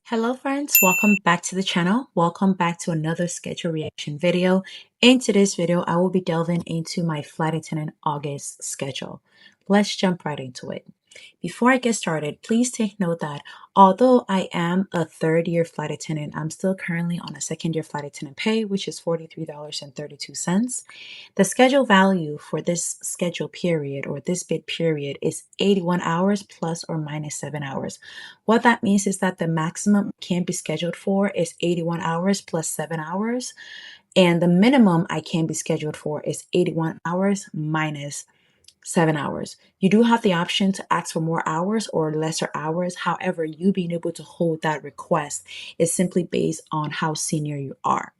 Hello friends, welcome back to the channel. Welcome back to another schedule reaction video. In today's video, I will be delving into my flight attendant August schedule. Let's jump right into it. Before I get started, please take note that although I am a third-year flight attendant, I'm still currently on a second-year flight attendant pay, which is $43.32. The schedule value for this schedule period or this bid period is 81 hours plus or minus 7 hours. What that means is that the maximum can be scheduled for is 81 hours plus 7 hours, and the minimum I can be scheduled for is 81 hours minus 7 hours. You do have the option to ask for more hours or lesser hours. However, you being able to hold that request is simply based on how senior you are.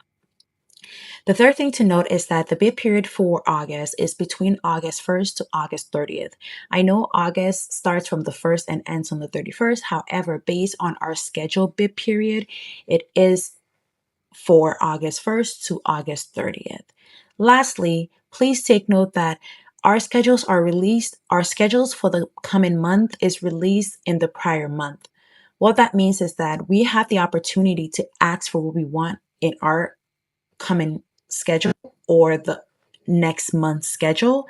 The third thing to note is that the bid period for August is between August 1st to August 30th. I know August starts from the 1st and ends on the 31st. However, based on our scheduled bid period, it is for August 1st to August 30th. Lastly, please take note that our schedules for the coming month is released in the prior month. What that means is that we have the opportunity to ask for what we want in our coming schedule or the next month's schedule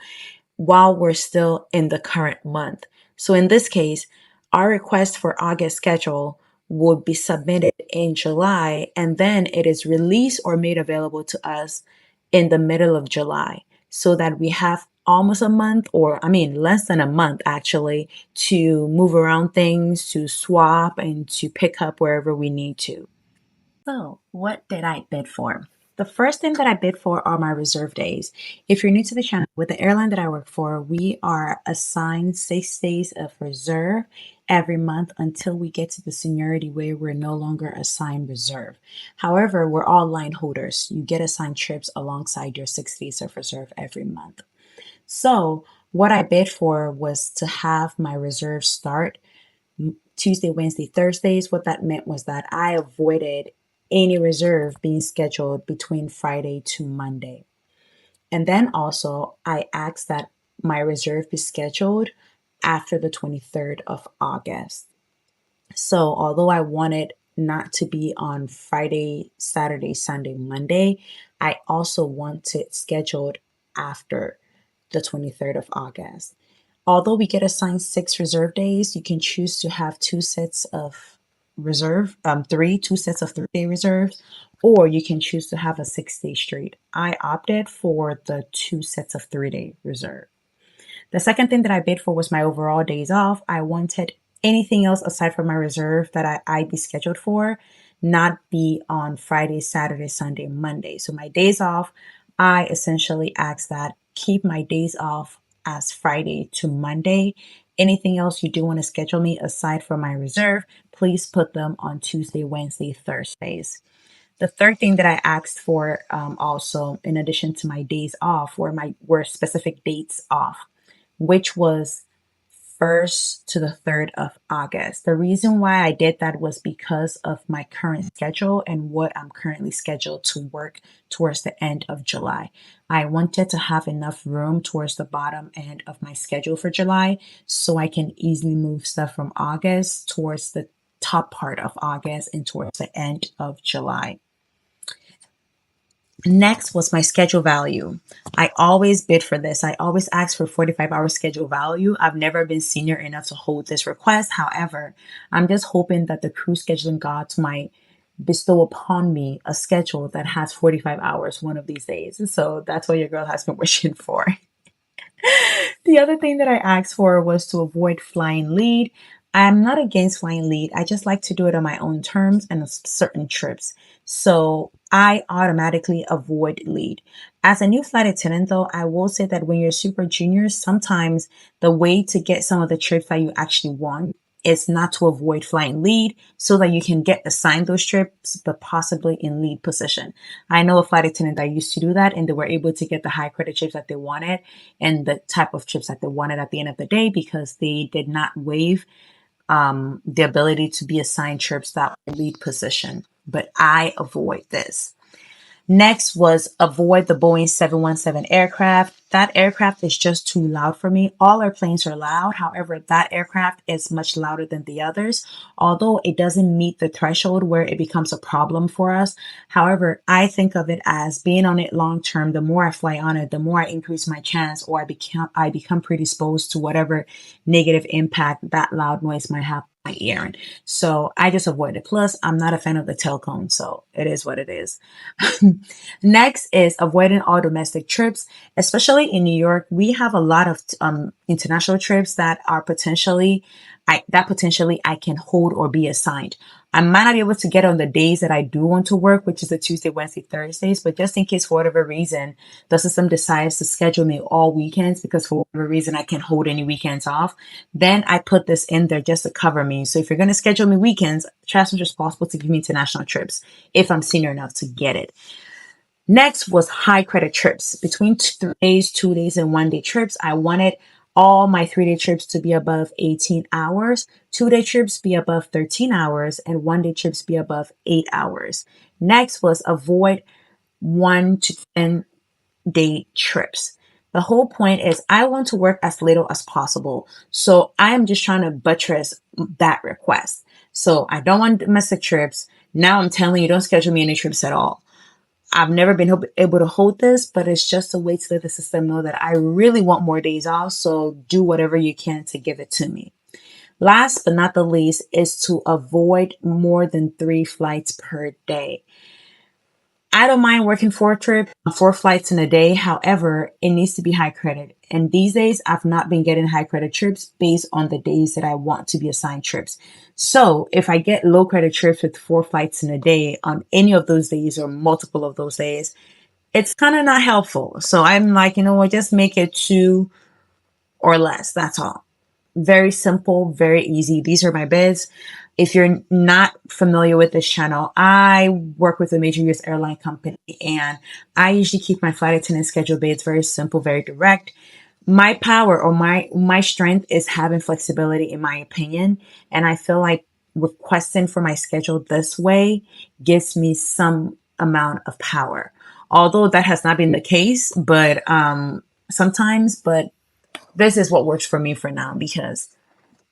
while we're still in the current month. So in this case, our request for August schedule would be submitted in July, and then it is released or made available to us in the middle of July, so that we have almost a month, or less than a month actually, to move around things, to swap, and to pick up wherever we need to. So, what did I bid for? The first thing that I bid for are my reserve days. If you're new to the channel, with the airline that I work for, we are assigned 6 days of reserve every month until we get to the seniority where we're no longer assigned reserve. However, we're all line holders. You get assigned trips alongside your 6 days of reserve every month. So, what I bid for was to have my reserve start Tuesday, Wednesday, Thursdays. What that meant was that I avoided any reserve being scheduled between Friday to Monday. And then also, I asked that my reserve be scheduled after the 23rd of August. So, although I wanted not to be on Friday, Saturday, Sunday, Monday, I also want it scheduled after the 23rd of August. Although we get assigned 6 reserve days, you can choose to have 2 sets of two sets of 3-day reserves, or you can choose to have a 6-day straight. I opted for the 2 sets of 3-day reserve. The second thing that I bid for was my overall days off. I wanted anything else aside from my reserve that I'd be scheduled for not be on Friday, Saturday, Sunday, Monday. So my days off, I essentially asked that keep my days off as Friday to Monday. Anything else you do want to schedule me aside from my reserve, please put them on Tuesday, Wednesday, Thursdays. The third thing that I asked for, also, in addition to my days off, were specific dates off, which was 1st to the 3rd of August. The reason why I did that was because of my current schedule and what I'm currently scheduled to work towards the end of July. I wanted to have enough room towards the bottom end of my schedule for July so I can easily move stuff from August towards the top part of August and towards the end of July. Next was my schedule value. I always bid for this. I always ask for 45-hour schedule value. I've never been senior enough to hold this request. However, I'm just hoping that the crew scheduling gods might bestow upon me a schedule that has 45 hours one of these days. So that's what your girl has been wishing for. The other thing that I asked for was to avoid flying lead. I'm not against flying lead. I just like to do it on my own terms and on certain trips. So I automatically avoid lead. As a new flight attendant, though, I will say that when you're super junior, sometimes the way to get some of the trips that you actually want is not to avoid flying lead so that you can get assigned those trips, but possibly in lead position. I know a flight attendant that used to do that, and they were able to get the high credit trips that they wanted and the type of trips that they wanted at the end of the day because they did not waive the ability to be assigned trips that were lead position. But I avoid this. Next was avoid the Boeing 717 aircraft. That aircraft is just too loud for me. All our planes are loud. However, that aircraft is much louder than the others, although it doesn't meet the threshold where it becomes a problem for us. However, I think of it as being on it long term. The more I fly on it, the more I increase my chance or I become predisposed to whatever negative impact that loud noise might have on my ear. So I just avoid it. Plus, I'm not a fan of the tail cone, so it is what it is. Next is avoiding all domestic trips, especially in New York. We have a lot of international trips that are potentially I can hold or be assigned. I might not be able to get on the days that I do want to work, which is the Tuesday, Wednesday, Thursdays, but just in case for whatever reason the system decides to schedule me all weekends because for whatever reason I can't hold any weekends off, then I put this in there just to cover me. So if you're going to schedule me weekends, try as much as possible to give me international trips if I'm senior enough to get it. Next was high credit trips. Between 3 days, 2 days, and 1 day trips, I wanted all my 3 day trips to be above 18 hours, 2 day trips be above 13 hours, and 1 day trips be above 8 hours. Next was avoid 1 to 10 day trips. The whole point is I want to work as little as possible. So I am just trying to buttress that request. So I don't want domestic trips. Now I'm telling you, don't schedule me any trips at all. I've never been able to hold this, but it's just a way to let the system know that I really want more days off. So do whatever you can to give it to me. Last but not the least is to avoid more than 3 flights per day. I don't mind working 4 flights in a day. However, it needs to be high credit. And these days, I've not been getting high credit trips based on the days that I want to be assigned trips. So if I get low credit trips with 4 flights in a day on any of those days or multiple of those days, it's kind of not helpful. So I'm like, you know what, just make it 2 or less. That's all. Very simple, very easy. These are my bids. If you're not familiar with this channel, I work with a major US airline company and I usually keep my flight attendant schedule bids very simple, very direct. My power or my strength is having flexibility in my opinion. And I feel like requesting for my schedule this way gives me some amount of power. Although that has not been the case, but sometimes, but this is what works for me for now because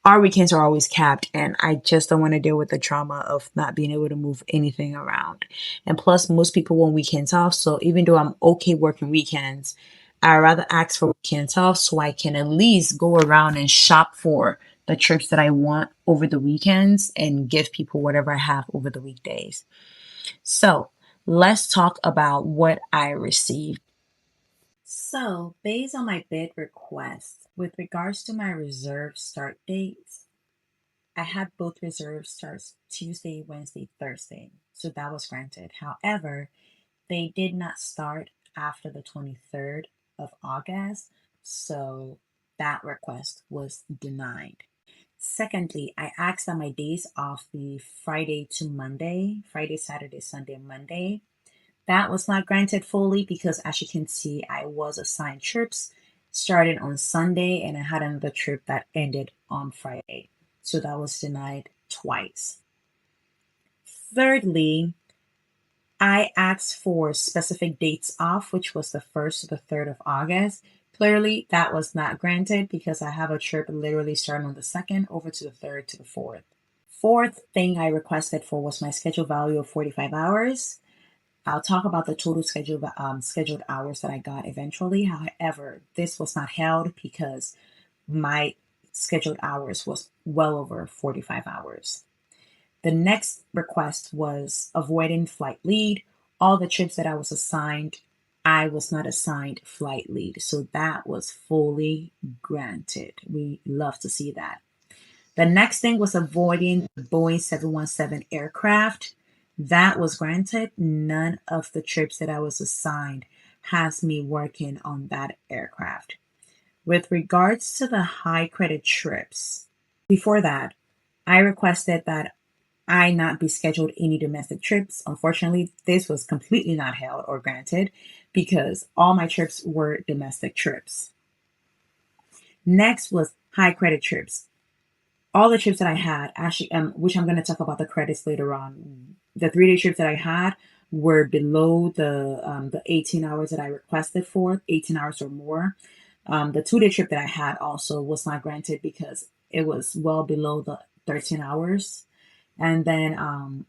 our weekends are always capped and I just don't want to deal with the trauma of not being able to move anything around. And plus, most people want weekends off. So even though I'm okay working weekends, I rather ask for weekends off so I can at least go around and shop for the trips that I want over the weekends and give people whatever I have over the weekdays. So let's talk about what I received. So, based on my bid request, with regards to my reserve start dates, I had both reserve starts Tuesday, Wednesday, Thursday. So that was granted. However, they did not start after the 23rd of August. So that request was denied. Secondly, I asked that my days off be Friday to Monday, Friday, Saturday, Sunday, Monday. That was not granted fully because, as you can see, I was assigned trips starting on Sunday and I had another trip that ended on Friday. So that was denied twice. Thirdly, I asked for specific dates off, which was the 1st to the 3rd of August. Clearly, that was not granted because I have a trip literally starting on the 2nd over to the 3rd to the 4th. Fourth thing I requested for was my schedule value of 45 hours. I'll talk about the total scheduled hours that I got eventually. However, this was not held because my scheduled hours was well over 45 hours. The next request was avoiding flight lead. All the trips that I was assigned, I was not assigned flight lead. So that was fully granted. We love to see that. The next thing was avoiding the Boeing 717 aircraft. That was granted. None of the trips that I was assigned has me working on that aircraft. With regards to the high credit trips, before that, I requested that I not be scheduled any domestic trips. Unfortunately, this was completely not held or granted because all my trips were domestic trips. Next was high credit trips. All the trips that I had, actually, which I'm going to talk about the credits later on. The 3 day trips that I had, were below the 18 hours that I requested for, 18 hours or more. The 2-day trip that I had also was not granted because it was well below the 13 hours. And then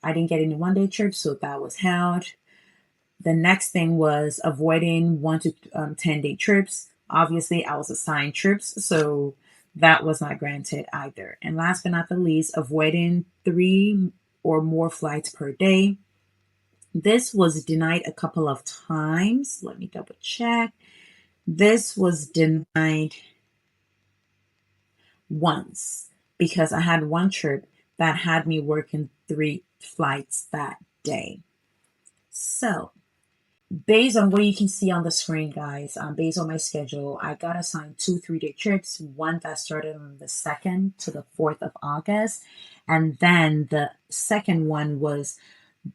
I didn't get any 1-day trips, so that was held. The next thing was avoiding 1 to 10-day trips. Obviously, I was assigned trips, so that was not granted either. And last but not the least, avoiding 3 or more flights per day. This was denied a couple of times. Let me double check. This was denied once because I had one trip that had me working 3 flights that day. So, based on what you can see on the screen, guys, based on my schedule, I got assigned 2 3-day trips, one that started on the 2nd to the 4th of August. And then the second one was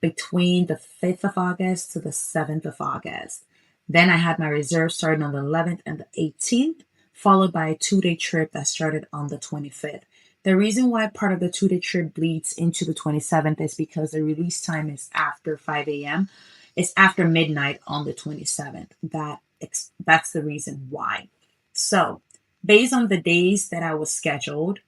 between the 5th of August to the 7th of August. Then I had my reserve starting on the 11th and the 18th, followed by a 2-day trip that started on the 25th. The reason why part of the 2-day trip bleeds into the 27th is because the release time is after 5 a.m. It's after midnight on the 27th. That's the reason why. So, based on the days that I was scheduled,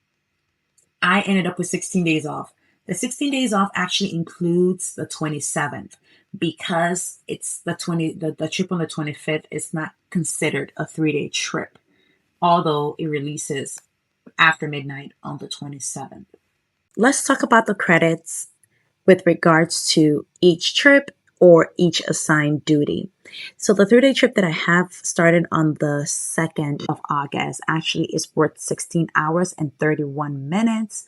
I ended up with 16 days off. The 16 days off actually includes the 27th because it's the trip on the 25th is not considered a 3-day trip, although it releases after midnight on the 27th. Let's talk about the credits with regards to each trip or each assigned duty. So the 3-day trip that I have started on the 2nd of August actually is worth 16 hours and 31 minutes,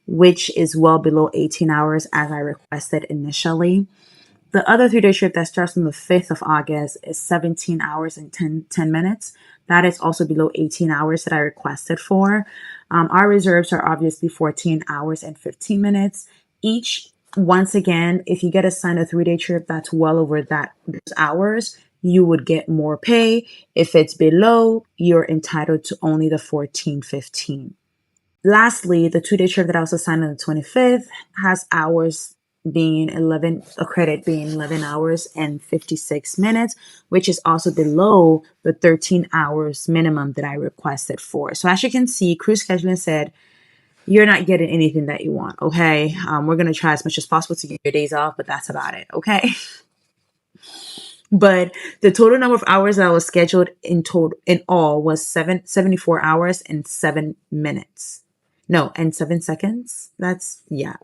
which is well below 18 hours as I requested initially. The other 3-day trip that starts on the 5th of August is 17 hours and 10 minutes. That is also below 18 hours that I requested for. Our reserves are obviously 14 hours and 15 minutes. Each, once again, if you get assigned a 3-day trip that's well over those hours, you would get more pay. If it's below, you're entitled to only the 14.15. Lastly, the 2-day trip that I was assigned on the 25th has hours being 11, a credit being 11 hours and 56 minutes, which is also below the 13 hours minimum that I requested for. So as you can see, crew scheduling said, you're not getting anything that you want, okay? We're going to try as much as possible to get your days off, but that's about it, okay? But the total number of hours that I was scheduled in all was 74 hours and 7 minutes. No, and 7 seconds. That's, yeah.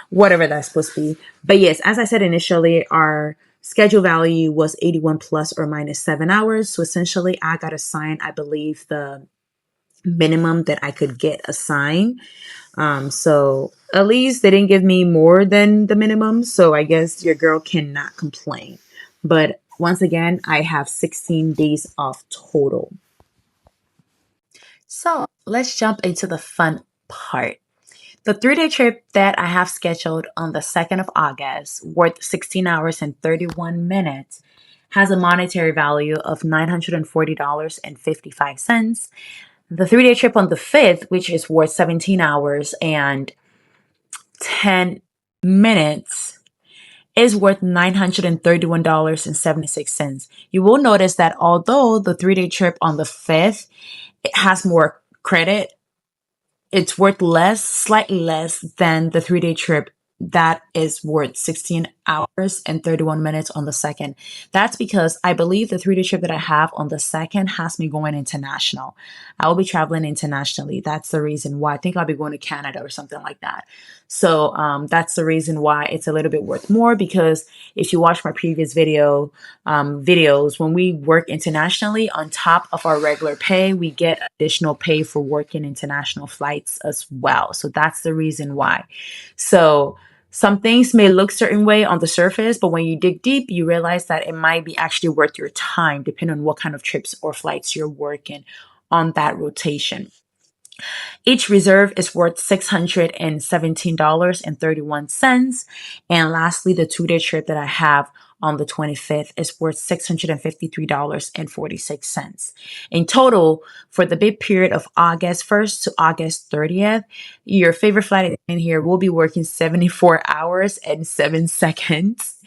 Whatever that's supposed to be. But yes, as I said initially, our schedule value was 81 plus or minus 7 hours. So essentially, I got assigned, I believe, the minimum that I could get assigned. So at least they didn't give me more than the minimum. So I guess your girl cannot complain. But once again, I have 16 days off total. So let's jump into the fun part. The 3-day trip that I have scheduled on the 2nd of August, worth 16 hours and 31 minutes, has a monetary value of $940.55. The 3-day trip on the 5th, which is worth 17 hours and 10 minutes, is worth $931.76. You will notice that although the 3-day trip on the 5th, it has more credit, it's worth less, slightly less than the 3-day trip that is worth 16 hours and 31 minutes on the 2nd. That's because I believe the 3-day trip that I have on the 2nd has me going international. I will be traveling internationally. That's the reason why. I think I'll be going to Canada or something like that. So that's the reason why it's a little bit worth more, because if you watch my previous videos, when we work internationally, on top of our regular pay, we get additional pay for working international flights as well. So that's the reason why. So some things may look certain way on the surface, but when you dig deep, you realize that it might be actually worth your time, depending on what kind of trips or flights you're working on that rotation. Each reserve is worth $617.31. And lastly, the 2-day trip that I have on the 25th is worth $653.46. In total, for the bid period of August 1st to August 30th, your favorite flight attendant here will be working 74 hours and 7 seconds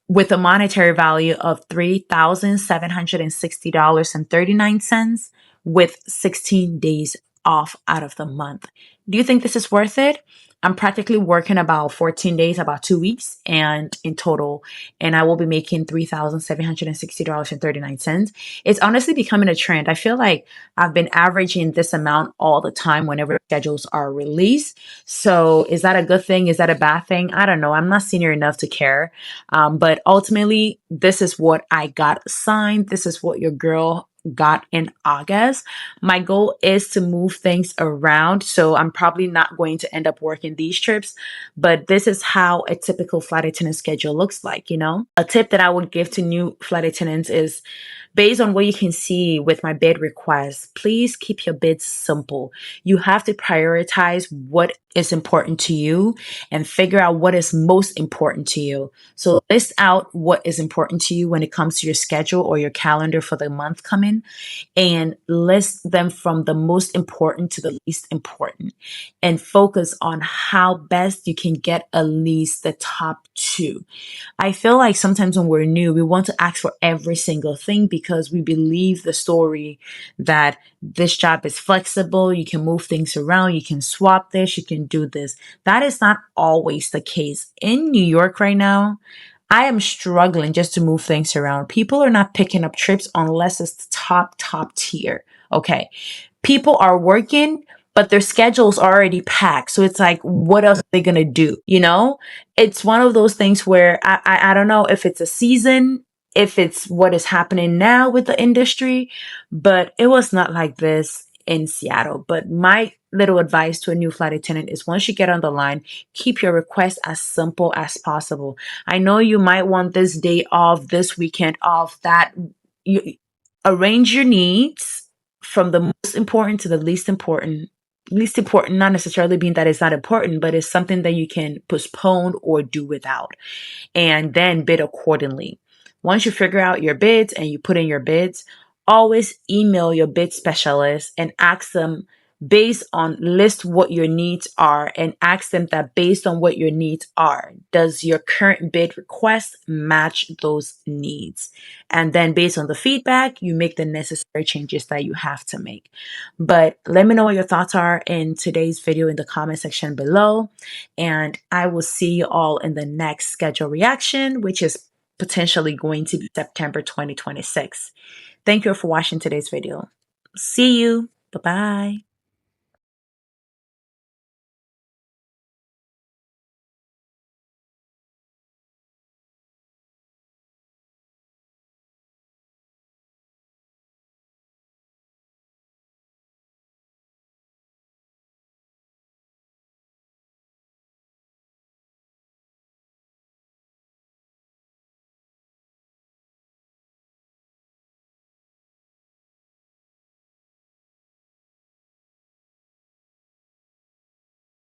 with a monetary value of $3,760.39 with 16 days off out of the month. Do you think this is worth it? I'm practically working about 14 days, about 2 weeks, and in total, and I will be making $3,760.39. It's honestly becoming a trend. I feel like I've been averaging this amount all the time whenever schedules are released. So is that a good thing? Is that a bad thing? I don't know. I'm not senior enough to care. But ultimately, this is what I got assigned. This is what your girl got in August. My goal is to move things around. So I'm probably not going to end up working these trips, but this is how a typical flight attendant schedule looks like, you know? A tip that I would give to new flight attendants is based on what you can see with my bid requests, please keep your bids simple. You have to prioritize what is important to you and figure out what is most important to you. So list out what is important to you when it comes to your schedule or your calendar for the month coming, and list them from the most important to the least important, and focus on how best you can get at least the top two. I feel like sometimes when we're new, we want to ask for every single thing because we believe the story that this job is flexible. You can move things around. You can swap this. You can do this. That is not always the case. In New York right now, I am struggling just to move things around. People are not picking up trips unless it's the top tier. Okay. People are working, but their schedule's already packed. So it's like, what else are they going to do? You know, it's one of those things where I don't know if it's a season, if it's what is happening now with the industry, but it was not like this in Seattle. But my little advice to a new flight attendant is once you get on the line, keep your request as simple as possible. I know you might want this day off, this weekend off, that you arrange your needs from the most important to the least important. Least important, not necessarily being that it's not important, but it's something that you can postpone or do without, and then bid accordingly. Once you figure out your bids and you put in your bids, always email your bid specialist and ask them based on list what your needs are, and ask them that based on what your needs are, does your current bid request match those needs? And then based on the feedback, you make the necessary changes that you have to make. But let me know what your thoughts are in today's video in the comment section below. And I will see you all in the next schedule reaction, which is potentially going to be September 2026. Thank you for watching today's video. See you. Bye-bye.